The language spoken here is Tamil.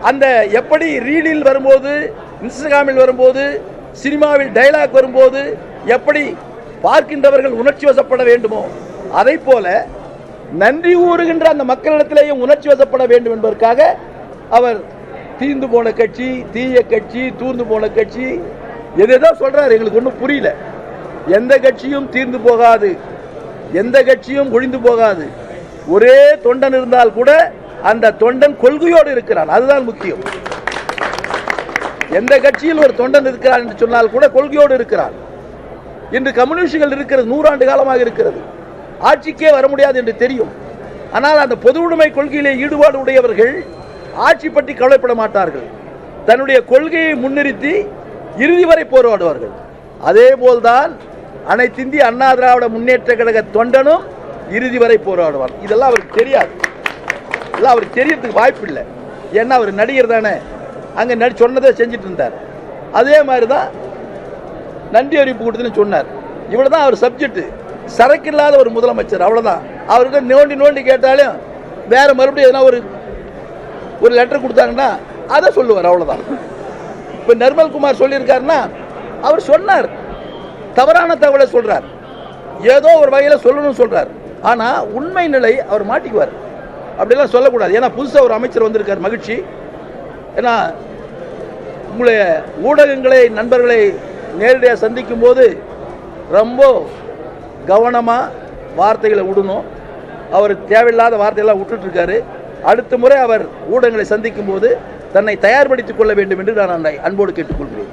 அந்த எப்படி ரீலில் வரும்போது, இன்ஸ்டாகிராமில் வரும்போது, சினிமாவில் டைலாக் வரும்போது எப்படி பார்க்கின்றவர்கள் உணர்ச்சி வசப்பட வேண்டுமோ அதை போல நன்றி கூறுகின்ற அந்த மக்களிடத்திலேயும் உணர்ச்சி வசப்பட வேண்டும் என்பதற்காக அவர் தீர்ந்து போன கட்சி, தீய கட்சி, தூர்ந்து போன கட்சி எதோ சொல்றாரு. எங்களுக்கு ஒன்றும் புரியல. எந்த கட்சியும் தீர்ந்து போகாது, எந்த கட்சியும் ஒழிந்து போகாது. ஒரே தொண்டன் இருந்தால் கூட அந்த தொண்டன் கொள்கையோடு இருக்கிறான், அதுதான் முக்கியம். எந்த கட்சியில் ஒரு தொண்டன் இருக்கிறான் என்று சொன்னால் கூட கொள்கையோடு இருக்கிறான். இன்று கம்யூனிஸ்டுகள் இருக்கிறது 100 ஆண்டு காலமாக இருக்கிறது. ஆட்சிக்கே வர முடியாது என்று தெரியும். ஆனால் அந்த பொது உடைமை கொள்கையிலே ஈடுபாடு உடையவர்கள் ஆட்சி பற்றி கவலைப்பட மாட்டார்கள். தன்னுடைய கொள்கையை முன்னிறுத்தி இறுதி வரை போராடுவார்கள். அதே போல்தான் அனைத்திந்திய அண்ணா திராவிட முன்னேற்ற கழக தொண்டனும் இறுதி வரை போராடுவார். இதெல்லாம் அவருக்கு தெரியாது, இதெல்லாம் அவருக்கு தெரியறதுக்கு வாய்ப்பு இல்லை. ஏன்னா அவர் நடிகர் தானே, அங்கே சொன்னதை செஞ்சுட்டு இருந்தார். அதே மாதிரி தான் நன்றி அறிவிப்பு கூட்டத்தில் சொன்னார். இவ்வளவு தான் அவர் சப்ஜெக்ட். சரக்கு இல்லாத ஒரு முதலமைச்சர், அவ்வளவுதான். அவர்கிட்ட நோண்டி நோண்டி கேட்டாலும் வேற மறுபடியும் எதனா ஒரு லெட்டர் கொடுத்தாங்கன்னா அதை சொல்லுவார், அவ்வளவுதான். இப்ப நிர்மல்குமார் சொல்லியிருக்காருன்னா அவர் சொன்னார், தவறான தகவலை சொல்றார், ஏதோ ஒரு வகையில் சொல்லணும்னு சொல்றார். ஆனா உண்மை நிலை அவர் மாட்டிக்குவார். அப்படிலாம் சொல்லக்கூடாது. ஏன்னா புதுசாக ஒரு அமைச்சர் வந்திருக்கார், மகிழ்ச்சி. ஏன்னா உங்களுடைய ஊடகங்களை, நண்பர்களை நேரடியாக சந்திக்கும் போது ரொம்ப கவனமாக வார்த்தைகளை விடணும். அவர் தேவையில்லாத வார்த்தையெல்லாம் விட்டுட்டு இருக்காரு. அடுத்த முறை அவர் ஊடகங்களை சந்திக்கும் போது தன்னை தயார்படுத்திக் கொள்ள வேண்டும் என்று நான் அன்போடு கேட்டுக்கொள்கிறேன்.